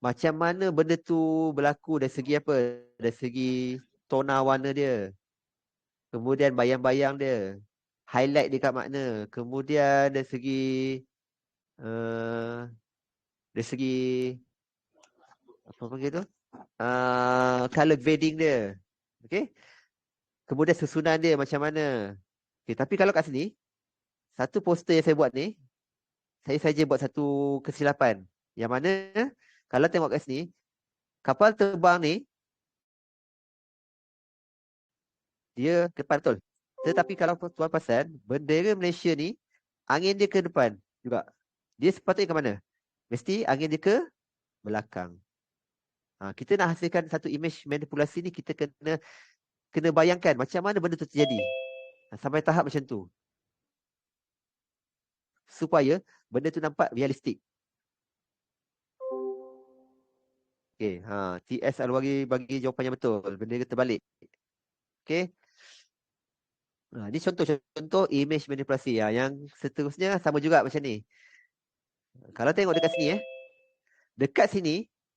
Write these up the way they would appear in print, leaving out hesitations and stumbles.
macam mana benda tu berlaku dari segi apa? Dari segi tona warna dia. Kemudian bayang-bayang dia. Highlight dia kat mana. Kemudian dari segi uh, dari segi apa panggil tu? Color grading dia. Okay. Kemudian susunan dia macam mana. Okay, tapi kalau kat sini, satu poster yang saya buat ni, saya saja buat satu kesilapan. Yang mana, kalau tengok kat sini, kapal terbang ni, dia ke depan betul. Tetapi kalau tuan perasan, bendera Malaysia ni, angin dia ke depan juga. Dia sepatutnya ke mana? Mesti angin dia ke belakang. Kita nak hasilkan satu image manipulasi ni, kita kena bayangkan macam mana benda tu terjadi. Sampai tahap macam tu. Supaya benda tu nampak realistik. Okay, TS Alwari bagi jawapan yang betul. Bendera terbalik. Okay. Ini contoh-contoh image manipulasi. Yang seterusnya sama juga macam ni. Kalau tengok dekat sini, dekat sini,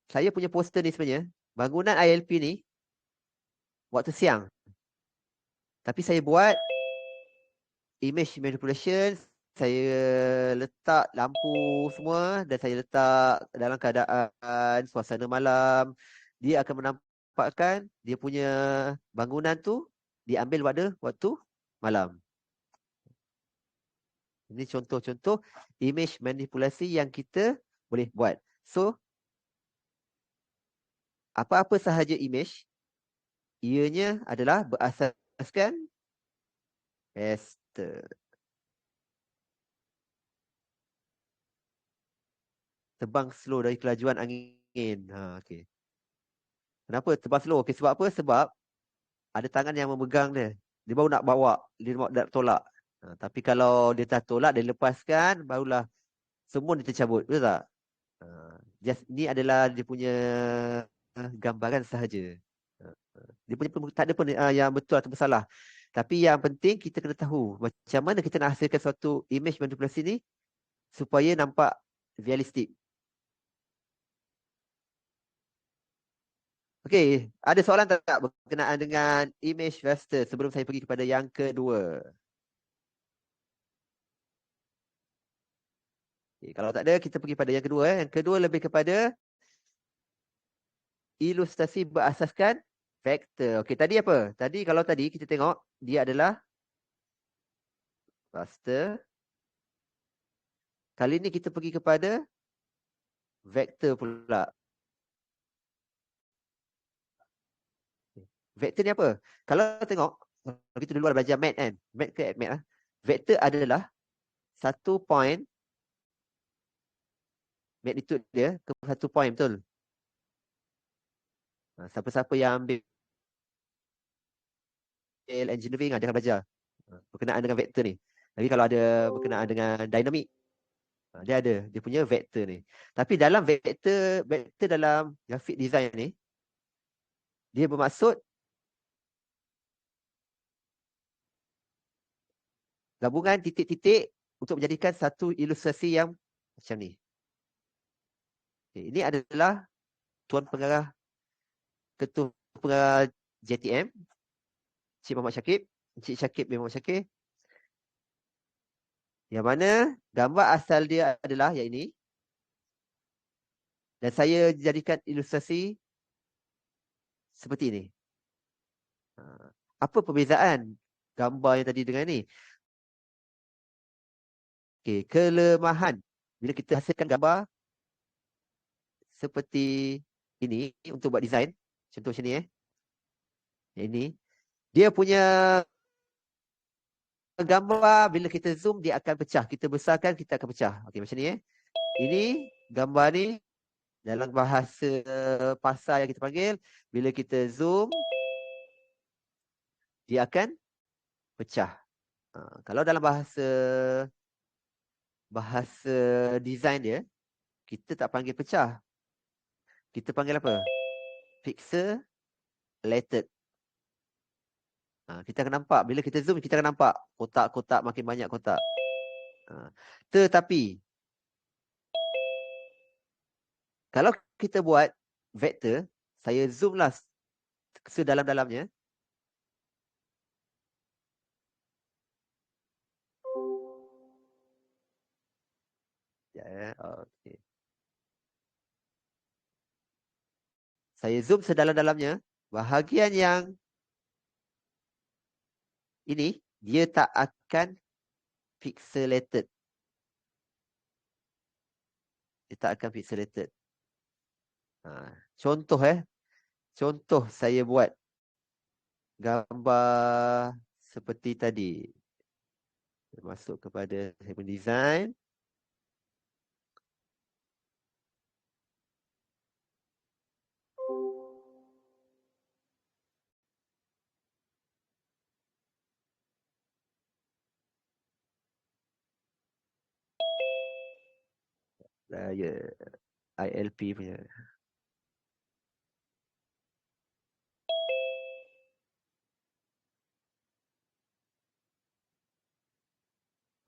saya punya poster ni sebenarnya, bangunan ILP ni, waktu siang. Tapi saya buat image manipulation, saya letak lampu semua dan saya letak dalam keadaan suasana malam. Dia akan menampakkan dia punya bangunan tu diambil pada waktu malam. Ini contoh-contoh image manipulasi yang kita boleh buat. So, apa-apa sahaja image, ianya adalah berasaskan raster. Terbang slow dari kelajuan angin. Okay. Kenapa terbang slow? Okay, sebab apa? Sebab ada tangan yang memegang dia. Dia baru nak bawa. Dia nak tolak. Tapi kalau dia tak tolak, dia lepaskan, barulah semua dia tercabut. Betul tak? Ni adalah dia punya gambaran sahaja. Dia punya tak ada pun yang betul atau salah. Tapi yang penting kita kena tahu macam mana kita nak hasilkan suatu image manipulasi ni supaya nampak realistik. Okey, ada soalan tak berkenaan dengan image raster sebelum saya pergi kepada yang kedua? Okay, kalau tak ada, kita pergi pada yang kedua. Yang kedua lebih kepada ilustrasi berasaskan vektor. Okey, tadi apa? Kalau tadi kita tengok, dia adalah raster. Kali ini kita pergi kepada vektor pula. Vektor ni apa? Kalau tengok, kalau kita dulu ada belajar mat kan? Mat ke mat lah. Vektor adalah satu point magnitude dia ke satu point, betul? Siapa-siapa yang ambil engineering dia akan belajar berkenaan dengan vektor ni. Tapi kalau ada berkenaan dengan dinamik, dia ada dia punya vektor ni. Tapi dalam vektor dalam graphic design ni, dia bermaksud gabungan titik-titik untuk menjadikan satu ilustrasi yang macam ni. Okay, ini adalah Tuan Pengarah, Ketua Pengarah JTM, Cik Muhammad Syakib, Encik Syakib bin Muhammad Syakir. Yang mana gambar asal dia adalah yang ini. Dan saya jadikan ilustrasi seperti ini. Apa perbezaan gambar yang tadi dengan ni? Okay, kelemahan. Bila kita hasilkan gambar seperti ini untuk buat design. Contoh macam ni Yang ini. Dia punya gambar bila kita zoom dia akan pecah. Kita besarkan kita akan pecah. Okey macam ni Ini gambar ni dalam bahasa pasar yang kita panggil bila kita zoom dia akan pecah. Kalau dalam bahasa design dia kita tak panggil pecah. Kita panggil apa? Pixelated. Kita akan nampak bila kita zoom kita akan nampak kotak-kotak makin banyak kotak. Tetapi kalau kita buat vektor, saya zoom lah sedalam-dalamnya. Ya, okey. Saya zoom sedalam-dalamnya. Bahagian yang ini, dia tak akan pixelated. Dia tak akan pixelated. Contoh Contoh saya buat gambar seperti tadi. Masuk kepada saya punya design. Ya, ILP punya.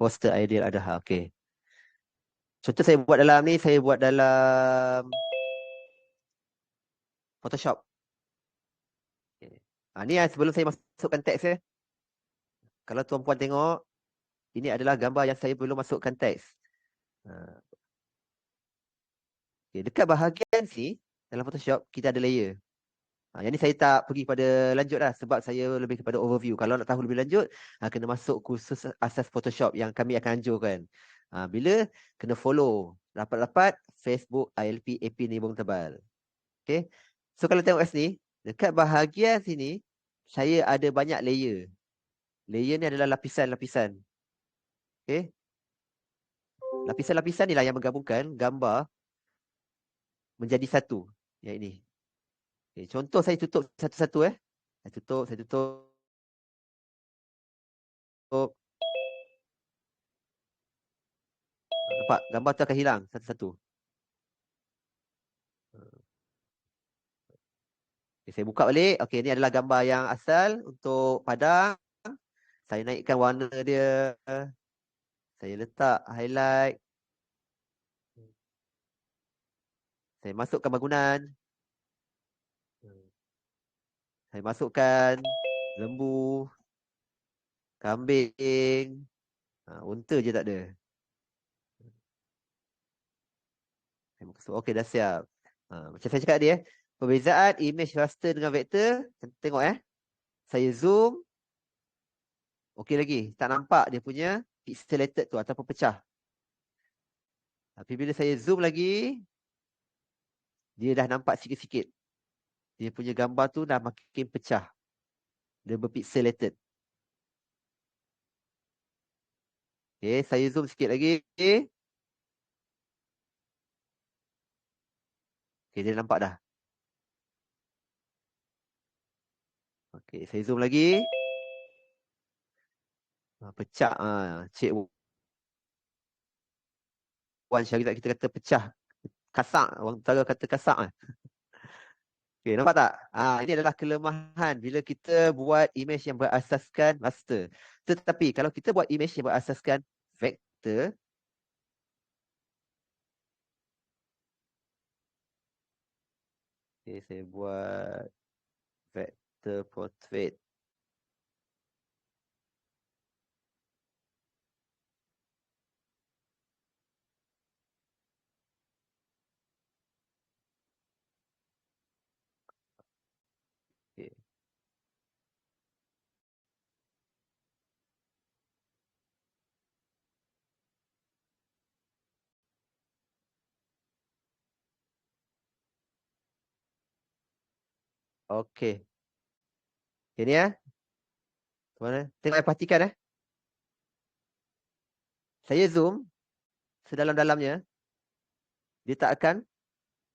Poster ideal ada. Okey. Contoh saya buat dalam ni, saya buat dalam Photoshop. Okay. Ni sebelum saya masukkan teks ya. Kalau tuan-puan tengok, ini adalah gambar yang saya belum masukkan teks. Ha. Okay. Dekat bahagian sini, dalam Photoshop, kita ada layer. Yang ni saya tak pergi pada lanjut lah sebab saya lebih kepada overview. Kalau nak tahu lebih lanjut, kena masuk kursus asas Photoshop yang kami akan anjurkan. Bila kena follow rapat-rapat Facebook ILP AP Nibong Tebal. Okay. So kalau tengok kat sini, dekat bahagian sini, saya ada banyak layer. Layer ni adalah lapisan-lapisan. Okay. Lapisan-lapisan ni lah yang menggabungkan gambar menjadi satu. Yang ini. Okay. Contoh saya tutup satu-satu Saya tutup. Nampak? Gambar tu akan hilang satu-satu. Okay, saya buka balik. Okey, ni adalah gambar yang asal untuk padang. Saya naikkan warna dia. Saya letak highlight. Saya masukkan bangunan. Saya masukkan lembu, kambing. Unta je tak ada. Okey, dah siap. Macam saya cakap tadi perbezaan image raster dengan vektor. Tengok saya zoom. Okey lagi. Tak nampak dia punya pixelated tu ataupun pecah. Tapi bila saya zoom lagi, dia dah nampak sikit-sikit. Dia punya gambar tu dah makin pecah. Dia berpixelated. Okay, saya zoom sikit lagi. Okay, dia nampak dah. Okay, saya zoom lagi. Pecah. Cik Wan Syarikat kita kata pecah. Kasak. Orang Utara kata kasak. Okay, nampak tak? Ini adalah kelemahan bila kita buat image yang berasaskan raster. Tetapi kalau kita buat image yang berasaskan vektor, okay, saya buat vector portrait. Okay. Okey. Ini Mana? Tengok perhatikan Saya zoom sedalam-dalamnya, dia tak akan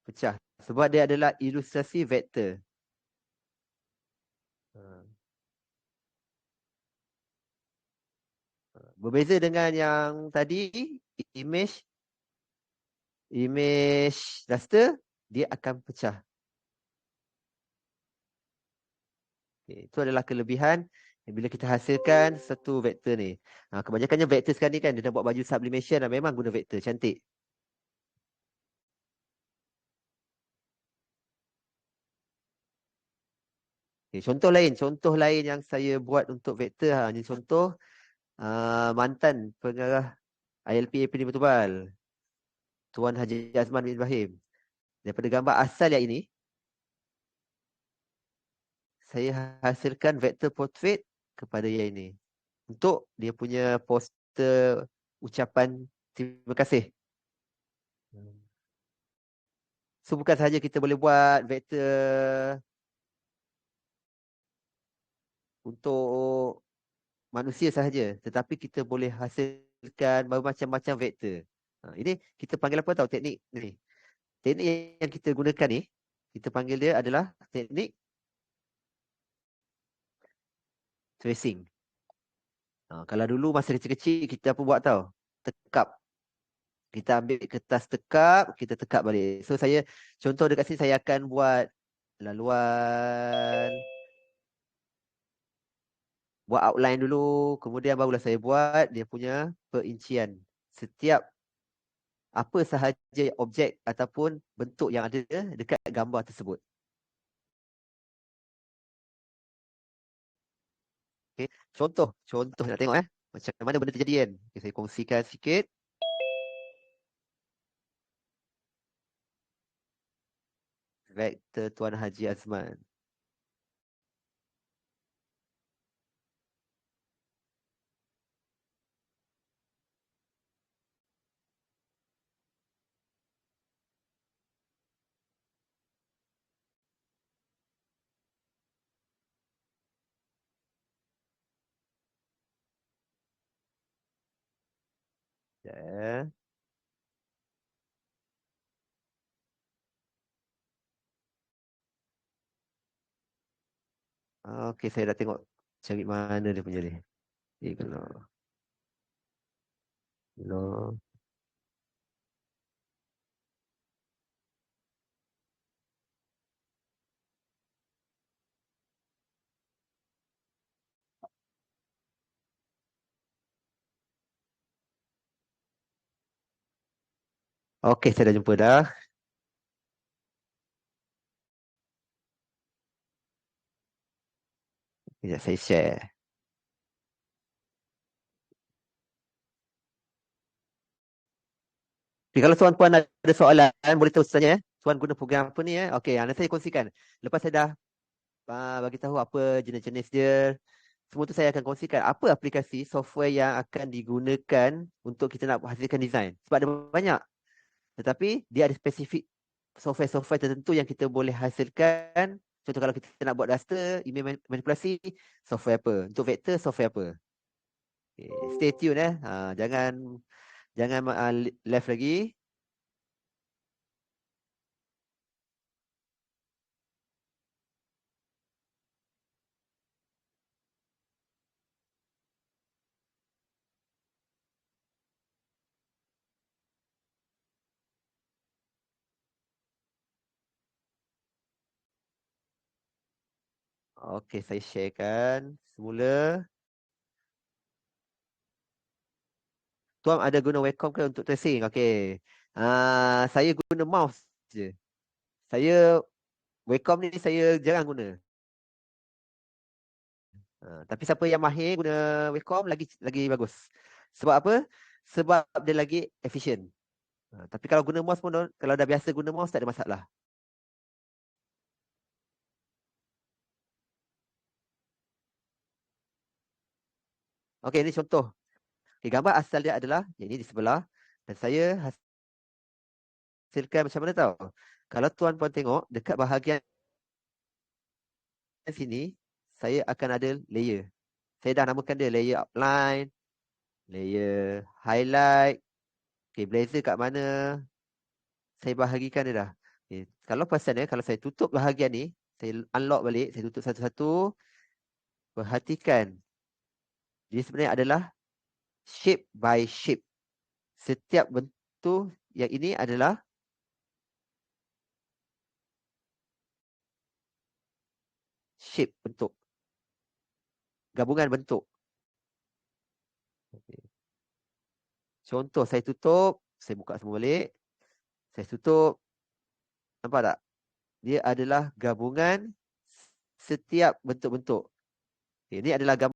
pecah. Sebab dia adalah ilustrasi vektor. Berbeza dengan yang tadi, image raster, dia akan pecah. Okay. Itu adalah kelebihan bila kita hasilkan satu vektor ni. Kebanyakannya vektor sekarang ni kan, dia dah buat baju sublimation memang guna vektor, cantik. Okay, contoh lain yang saya buat untuk vektor. Ini contoh mantan pengarah ILP AP Bertubal, Tuan Haji Azman bin Ibrahim. Daripada gambar asal yang ini, saya hasilkan vektor portrait kepada yang ini. Untuk dia punya poster ucapan terima kasih. So bukan sahaja kita boleh buat vektor untuk manusia sahaja, tetapi kita boleh hasilkan bermacam-macam vektor. Ini kita panggil apa tahu teknik ni? Teknik yang kita gunakan ni, kita panggil dia adalah teknik tracing. Kalau dulu masa kecil-kecil kita apa buat tahu? Tekap. Kita ambil kertas tekap, kita tekap balik. So saya contoh dekat sini saya akan buat laluan, buat outline dulu, kemudian barulah saya buat dia punya perincian. Setiap apa sahaja objek ataupun bentuk yang ada dekat gambar tersebut. Okay. Contoh nak tengok macam mana benda terjadi kan. Okay, saya kongsikan sikit. Vektor Tuan Haji Azman. Ya. Okey, saya dah tengok cari mana dia punya ni. Ignore. Ignore. Okey, saya dah jumpa dah. Sekejap saya share. Tapi kalau tuan-puan ada soalan, boleh terus tanya. Tuan guna program apa ni? Okey, nanti saya kongsikan. Lepas saya dah bagi tahu apa jenis-jenis dia, semua tu saya akan kongsikan. Apa aplikasi software yang akan digunakan untuk kita nak hasilkan design. Sebab ada banyak. Tetapi dia ada spesifik software-software tertentu yang kita boleh hasilkan. Contoh kalau kita nak buat raster, email manipulasi, software apa? Untuk vektor, software apa? Okay. Stay tune jangan left lagi. Okey, saya sharekan semula. Tuan ada guna webcam ke untuk tracing? Okey. Saya guna mouse je. Saya webcam ni saya jarang guna. Tapi siapa yang mahir guna webcam lagi lagi bagus. Sebab apa? Sebab dia lagi efisien. Tapi kalau guna mouse pun, kalau dah biasa guna mouse tak ada masalah. Okey, ini contoh. Okay, gambar asal dia adalah yang ini di sebelah. Dan saya hasilkan macam mana tahu? Kalau tuan puan tengok dekat bahagian sini, saya akan ada layer. Saya dah namakan dia layer outline, layer highlight. Okay, blazer kat mana? Saya bahagikan dia dah. Okay. Kalau perasan kalau saya tutup bahagian ni, saya unlock balik, saya tutup satu-satu. Perhatikan, dia sebenarnya adalah shape by shape. Setiap bentuk yang ini adalah shape bentuk, gabungan bentuk. Okay. Contoh saya tutup, saya buka semua balik. Saya tutup. Nampak tak? Dia adalah gabungan setiap bentuk-bentuk. Ini adalah gambar